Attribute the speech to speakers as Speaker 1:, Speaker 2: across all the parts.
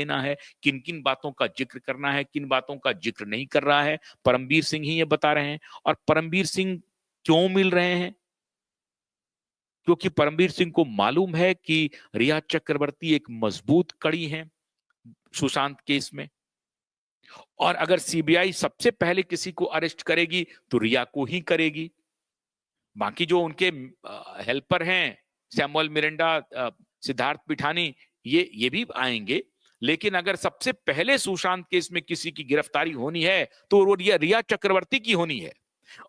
Speaker 1: देना है, किन किन बातों का जिक्र करना है, किन बातों का जिक्र नहीं कर रहा है, परमबीर सिंह ही ये बता रहे हैं। और परमबीर सिंह क्यों मिल रहे हैं? क्योंकि परमबीर सिंह को मालूम है कि रिया चक्रवर्ती एक मजबूत कड़ी है सुशांत केस में, और अगर सीबीआई सबसे पहले किसी को अरेस्ट करेगी तो रिया को ही करेगी। बाकी जो उनके हेल्पर हैं, सैमुअल मिरांडा, सिद्धार्थ पिठानी, ये भी आएंगे, लेकिन अगर सबसे पहले सुशांत केस में किसी की गिरफ्तारी होनी है तो वो रिया चक्रवर्ती की होनी है।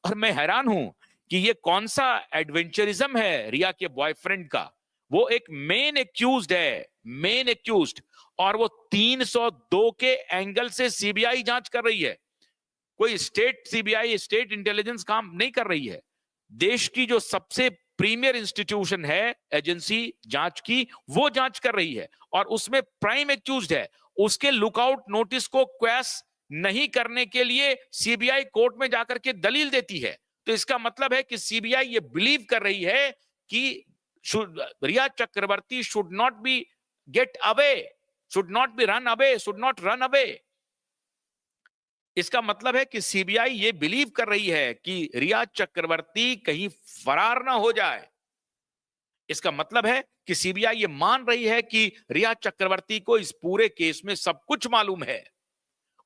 Speaker 1: और मैं हैरान हूं कि ये कौन सा एडवेंचरिज्म है रिया के बॉयफ्रेंड का। वो एक मेन एक्यूज्ड है, मेन एक्यूज्ड, और वो 302 के एंगल से सीबीआई जांच कर रही है। कोई स्टेट सीबीआई, स्टेट इंटेलिजेंस काम नहीं कर रही है। देश की जो सबसे प्रीमियर इंस्टीट्यूशन है एजेंसी जांच की, वो जांच कर रही है, और उसमें प्राइम एक्यूज्ड है। उसके लुकआउट नोटिस को क्वैश नहीं करने के लिए सीबीआई कोर्ट में जाकर के दलील देती है। तो इसका मतलब है कि सीबीआई ये बिलीव कर रही है कि Rhea Chakraborty should not be get away, should not be run away, should not run away. इसका मतलब है कि सीबीआई ये बिलीव कर रही है कि रिया चक्रवर्ती कहीं फरार ना हो जाए। इसका मतलब है कि सीबीआई ये मान रही है कि रिया चक्रवर्ती को इस पूरे केस में सब कुछ मालूम है।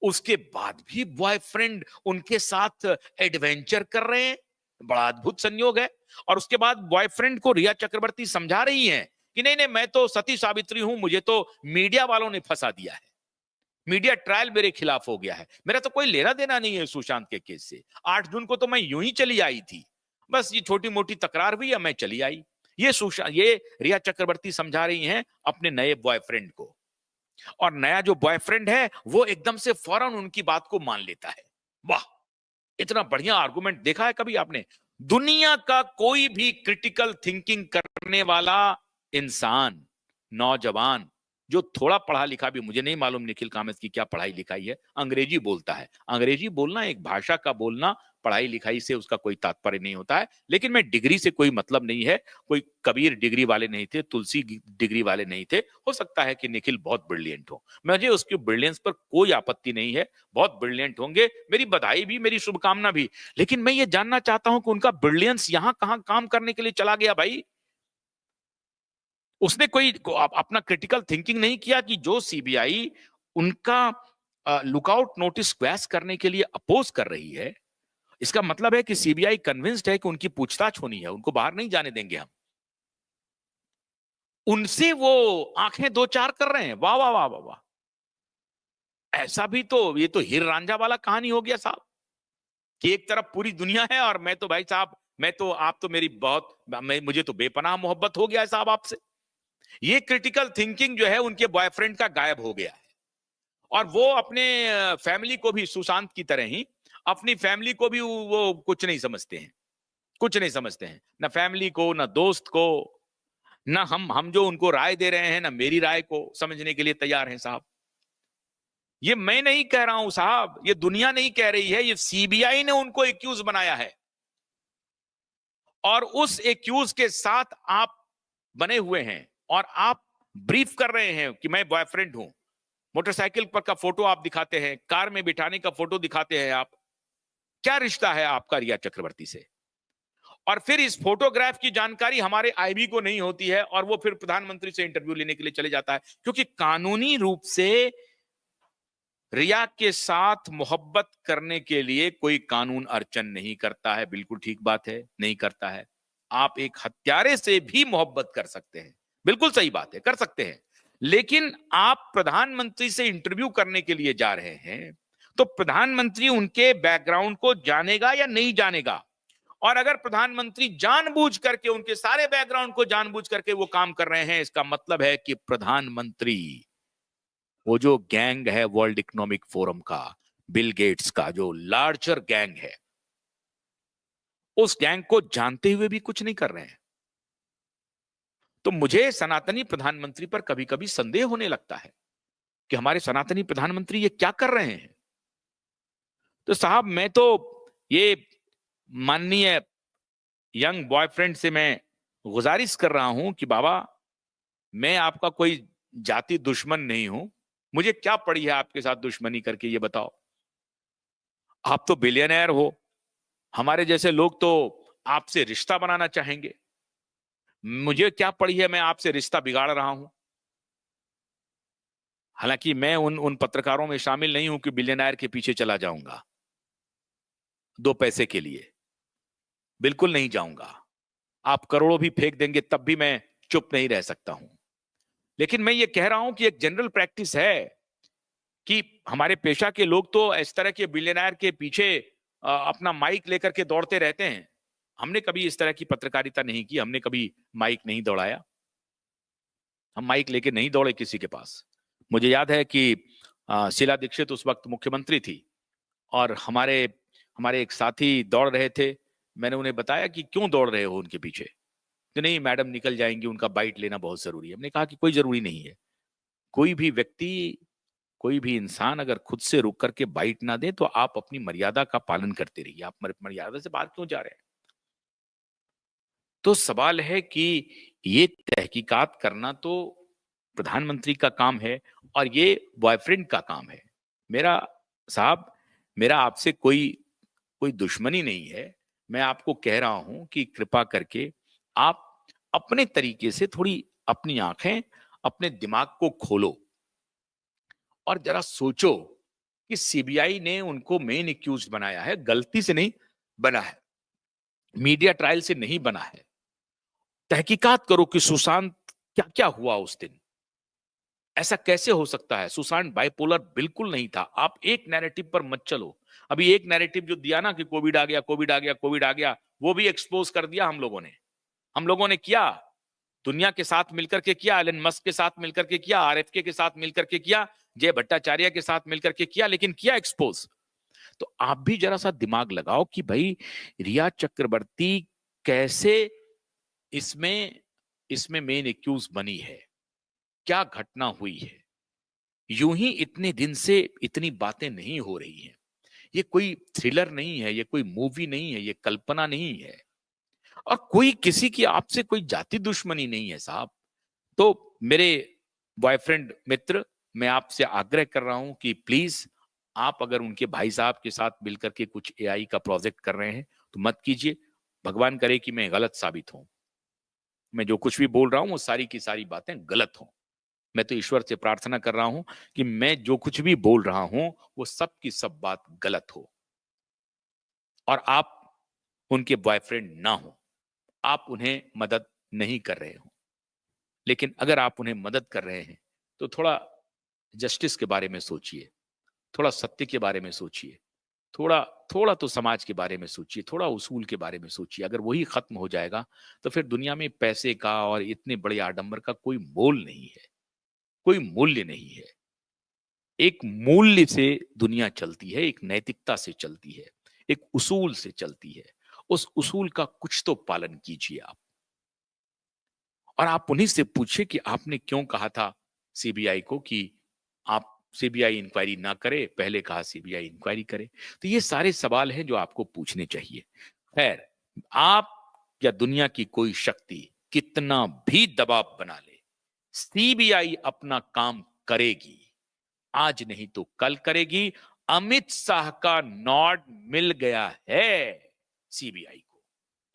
Speaker 1: उसके बाद भी बॉयफ्रेंड उनके साथ एडवेंचर कर रहे हैं, बड़ा अद्भुत संयोग है। और उसके बाद बॉयफ्रेंड को रिया चक्रवर्ती समझा रही हैं कि नहीं नहीं, मैं तो सती सावित्री हूं, मुझे तो मीडिया वालों ने फंसा दिया है, मीडिया ट्रायल मेरे खिलाफ हो गया है, मेरा तो कोई लेना देना नहीं है सुशांत के केस से। 8 जून को तो मैं यूं ही चली आई थी, बस ये छोटी मोटी तकरार हुई है, मैं चली आई। ये रिया चक्रवर्ती समझा रही हैं अपने नए बॉयफ्रेंड को। और नया जो बॉयफ्रेंड है वो एकदम से फौरन उनकी बात को मान लेता है। वाह, इतना बढ़िया आर्गुमेंट देखा है कभी आपने? दुनिया का कोई भी क्रिटिकल थिंकिंग करने वाला इंसान, नौजवान, जो थोड़ा पढ़ा लिखा भी, मुझे नहीं मालूम निखिल कामत की क्या पढ़ाई लिखाई है, अंग्रेजी बोलता है। अंग्रेजी बोलना, एक भाषा का बोलना, पढ़ाई लिखाई से उसका कोई तात्पर्य नहीं होता है। लेकिन मैं डिग्री से कोई मतलब नहीं है, कोई कबीर डिग्री वाले नहीं थे, तुलसी डिग्री वाले नहीं थे। हो सकता है कि निखिल बहुत ब्रिलियंट हो, मुझे उसकी ब्रिलियंस पर कोई आपत्ति नहीं है, बहुत ब्रिलियंट होंगे, मेरी बधाई भी, मेरी शुभकामना भी। लेकिन मैं ये जानना चाहता हूं कि उनका ब्रिलियंस यहां कहां काम करने के लिए चला गया भाई? उसने कोई अपना क्रिटिकल थिंकिंग नहीं किया कि जो सीबीआई उनका लुकआउट नोटिस क्वैश करने के लिए अपोज कर रही है, इसका मतलब है कि सीबीआई कन्विंस्ड है कि उनकी पूछताछ होनी है, उनको बाहर नहीं जाने देंगे हम। उनसे वो आंखें दो चार कर रहे हैं। वाह वाह वाह वाह वाह, ऐसा भी तो, ये तो हीर रांझा वाला कहानी हो गया साहब, कि एक तरफ पूरी दुनिया है और मैं तो भाई साहब, मैं तो, आप तो मेरी बहुत, मुझे तो बेपनाह मोहब्बत हो गया है साहब आपसे। ये क्रिटिकल थिंकिंग जो है उनके बॉयफ्रेंड का गायब हो गया है। और वो अपने फैमिली को भी, सुशांत की तरह ही अपनी फैमिली को भी वो कुछ नहीं समझते हैं, कुछ नहीं समझते हैं, ना फैमिली को, ना दोस्त को, ना हम जो उनको राय दे रहे हैं, ना मेरी राय को समझने के लिए तैयार हैं साहब। ये मैं नहीं कह रहा हूं साहब, ये दुनिया नहीं कह रही है, ये सीबीआई ने उनको एक्यूज बनाया है। और उस एक्यूज के साथ आप बने हुए हैं और आप ब्रीफ कर रहे हैं कि मैं बॉयफ्रेंड हूं। मोटरसाइकिल पर का फोटो आप दिखाते हैं, कार में बिठाने का फोटो दिखाते हैं आप। क्या रिश्ता है आपका रिया चक्रवर्ती से? और फिर इस फोटोग्राफ की जानकारी हमारे आईबी को नहीं होती है और वो फिर प्रधानमंत्री से इंटरव्यू लेने के लिए चले जाता है, क्योंकि कानूनी रूप से रिया के साथ मोहब्बत करने के लिए कोई कानून अर्चन नहीं करता है। बिल्कुल ठीक बात है, नहीं करता है। आप एक हत्यारे से भी मोहब्बत कर सकते हैं, बिल्कुल सही बात है, कर सकते हैं। लेकिन आप प्रधानमंत्री से इंटरव्यू करने के लिए जा रहे हैं, तो प्रधानमंत्री उनके बैकग्राउंड को जानेगा या नहीं जानेगा? और अगर प्रधानमंत्री जानबूझ करके, उनके सारे बैकग्राउंड को जानबूझ करके वो काम कर रहे हैं, इसका मतलब है कि प्रधानमंत्री, वो जो गैंग है वर्ल्ड इकोनॉमिक फोरम का, बिल गेट्स का जो लार्जर गैंग है, उस गैंग को जानते हुए भी कुछ नहीं कर रहे हैं। तो मुझे सनातनी प्रधानमंत्री पर कभी कभी संदेह होने लगता है कि हमारे सनातनी प्रधानमंत्री ये क्या कर रहे हैं। तो साहब, मैं तो ये माननीय यंग बॉयफ्रेंड से मैं गुजारिश कर रहा हूं कि बाबा, मैं आपका कोई जाति दुश्मन नहीं हूं, मुझे क्या पड़ी है आपके साथ दुश्मनी करके, ये बताओ। आप तो बिलियनर हो, हमारे जैसे लोग तो आपसे रिश्ता बनाना चाहेंगे। मुझे क्या पड़ी है, मैं आपसे रिश्ता बिगाड़ रहा हूं। हालांकि मैं उन पत्रकारों में शामिल नहीं हूं कि बिलियनर के पीछे चला जाऊंगा 2 पैसे के लिए, बिल्कुल नहीं जाऊंगा। आप करोड़ों भी फेंक देंगे तब भी मैं चुप नहीं रह सकता हूं। लेकिन मैं ये कह रहा हूं कि एक जनरल प्रैक्टिस है कि हमारे पेशा के लोग तो इस तरह के बिलियनर के पीछे अपना माइक लेकर के दौड़ते रहते हैं। हमने कभी इस तरह की पत्रकारिता नहीं की, हमने कभी माइक नहीं दौड़ाया, हम माइक लेके नहीं दौड़े किसी के पास। मुझे याद है कि शीला दीक्षित उस वक्त मुख्यमंत्री थी और हमारे हमारे एक साथी दौड़ रहे थे। मैंने उन्हें बताया कि क्यों दौड़ रहे हो उनके पीछे, तो नहीं मैडम निकल जाएंगी, उनका बाइट लेना बहुत जरूरी है। हमने कहा कि कोई जरूरी नहीं है। कोई भी व्यक्ति, कोई भी इंसान अगर खुद से रुक करके बाइट ना दे तो आप अपनी मर्यादा का पालन करते रहिए। आप मर्यादा से बाहर क्यों जा रहे हैं? तो सवाल है कि ये तहकीकात करना तो प्रधानमंत्री का काम है और ये बॉयफ्रेंड का काम है। मेरा साहब, मेरा आपसे कोई कोई दुश्मनी नहीं है। मैं आपको कह रहा हूं कि कृपा करके आप अपने तरीके से थोड़ी अपनी आंखें, अपने दिमाग को खोलो और जरा सोचो कि सीबीआई ने उनको मेन एक्यूज बनाया है, गलती से नहीं बना है, मीडिया ट्रायल से नहीं बना है। तहकीकात करो कि सुशांत क्या क्या हुआ उस दिन, ऐसा कैसे हो सकता है। सुशांत बाइपोलर बिल्कुल नहीं था। आप एक नैरेटिव पर मत चलो। अभी एक नैरेटिव जो दिया ना कि कोविड आ गया, कोविड आ गया, कोविड आ गया, वो भी एक्सपोज कर दिया हम लोगों ने किया, दुनिया के साथ मिलकर के किया, एलन मस्क के साथ मिलकर के किया, आरएफके के साथ मिलकर के किया, जय भट्टाचार्य के साथ मिलकर के किया, लेकिन किया एक्सपोज। तो आप भी जरा सा दिमाग लगाओ कि भाई रिया चक्रवर्ती कैसे इसमें इसमें मेन एक्यूज बनी है, क्या घटना हुई है। यूं ही इतने दिन से इतनी बातें नहीं हो रही हैं। ये कोई थ्रिलर नहीं है, ये कोई मूवी नहीं है, ये कल्पना नहीं है और कोई किसी की आपसे कोई जाति दुश्मनी नहीं है साहब। तो मेरे बॉयफ्रेंड मित्र, मैं आपसे आग्रह कर रहा हूं कि प्लीज आप अगर उनके भाई साहब के साथ मिलकर के कुछ एआई का प्रोजेक्ट कर रहे हैं तो मत कीजिए। भगवान करे कि मैं गलत साबित हूं, मैं जो कुछ भी बोल रहा हूं वो सारी की सारी बातें गलत हों। मैं तो ईश्वर से प्रार्थना कर रहा हूं कि मैं जो कुछ भी बोल रहा हूं वो सब की सब बात गलत हो और आप उनके बॉयफ्रेंड ना हो, आप उन्हें मदद नहीं कर रहे हो। लेकिन अगर आप उन्हें मदद कर रहे हैं तो थोड़ा जस्टिस के बारे में सोचिए, थोड़ा सत्य के बारे में सोचिए, थोड़ा थोड़ा तो समाज के बारे में सोचिए, थोड़ा उसूल के बारे में सोचिए। अगर वही खत्म हो जाएगा तो फिर दुनिया में पैसे का और इतने बड़े आडंबर का कोई मोल नहीं है, कोई मूल्य नहीं है। एक मूल्य से दुनिया चलती है, एक नैतिकता से चलती है, एक उसूल से चलती है। उस उसूल का कुछ तो पालन कीजिए आप। और आप उन्हीं से पूछिए कि आपने क्यों कहा था सीबीआई को कि आप सीबीआई इंक्वायरी ना करे, पहले कहा सीबीआई इंक्वायरी करे। तो ये सारे सवाल हैं जो आपको पूछने चाहिए। खैर, आप या दुनिया की कोई शक्ति कितना भी दबाव बना ले, सीबीआई अपना काम करेगी। आज नहीं तो कल करेगी। अमित शाह का नॉड मिल गया है सीबीआई को,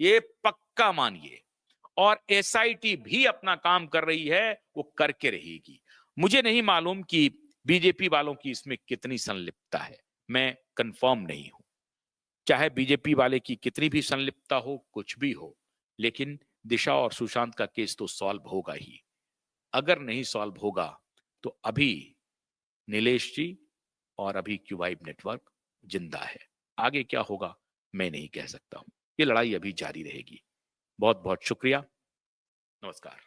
Speaker 1: ये पक्का मानिए। और एसआईटी भी अपना काम कर रही है, वो करके रहेगी। मुझे नहीं मालूम कि बीजेपी वालों की इसमें कितनी संलिप्तता है, मैं कंफर्म नहीं हूं। चाहे बीजेपी वाले की कितनी भी संलिप्तता हो, कुछ भी हो, लेकिन दिशा और सुशांत का केस तो सॉल्व होगा ही। अगर नहीं सॉल्व होगा तो अभी नीलेश जी और अभी क्यूबाइब नेटवर्क जिंदा है। आगे क्या होगा मैं नहीं कह सकता हूं। ये लड़ाई अभी जारी रहेगी। बहुत बहुत शुक्रिया। नमस्कार।